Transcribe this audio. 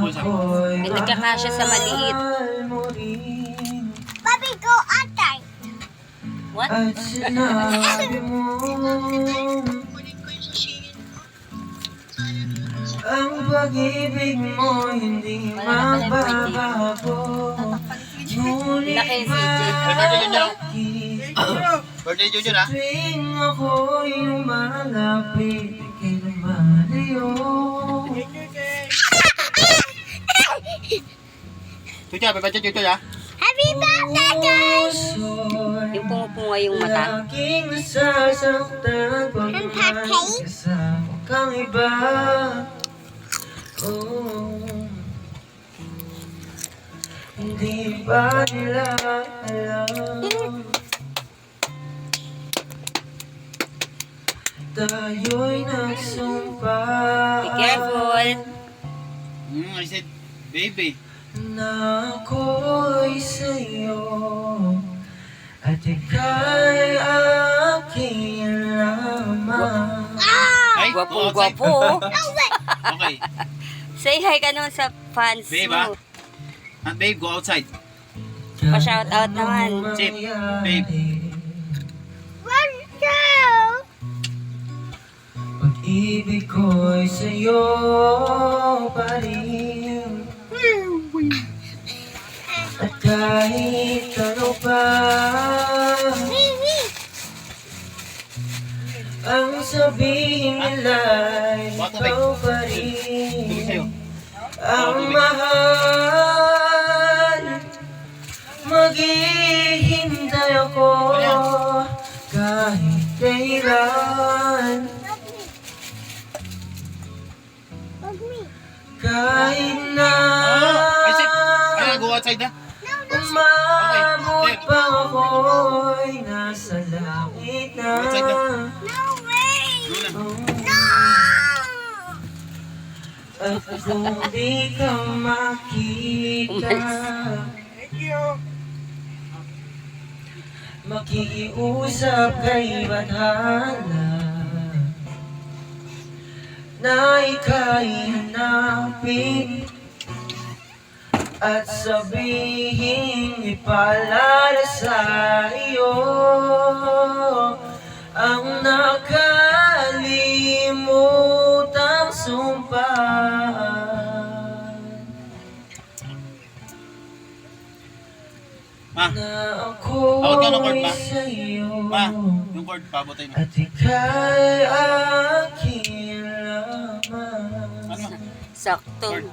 May nagkakasya sa maliit. Papi, go outside. What? At sinabi mo ang pag-ibig mo hindi magbabago. Ngunit Laki si CJ. Birthday Junior ha? tuwing ako'y lumalapit ika'y lumalayo. Chucha, may birthday Junior ha? Happy birthday, guys! Yung pumupunga yung mata. Laging nasasaktan pag Ang may tatay? kasama kang iba. Oh, hindi ba nila alam tayo'y nagsumpa? Be careful. I said, baby. Na ako'y sa'yo at ika'y aking lamang. Ay, go outside. Gwapo-gwapo. Okay. Say hi ka naman sa fans Babe ha? mo. Babe, go outside. Pa-shout out naman. Chip, babe. Run, go! Pag-ibig ko'y sa'yo pa rin. At kahit ano pa ang sabihin nila'y ikaw pa rin ang mahal. Maghihintay ako kahit kailan, Hug me. kahit na I said, go outside ha? umabot pa ako'y nasa langit na. No way! No na. No! At kung di ka makita, makikiusap kay Bathala na ika'y hanapin at sabihin ipaalala sa iyo ang nakalimutang sumpaan. Ma, Na Out ka ng cord, ako'y ma. sa'yo ma, yung cord, pabutay mo. at ika'y aking lamang. Ano? Sakto. Cord.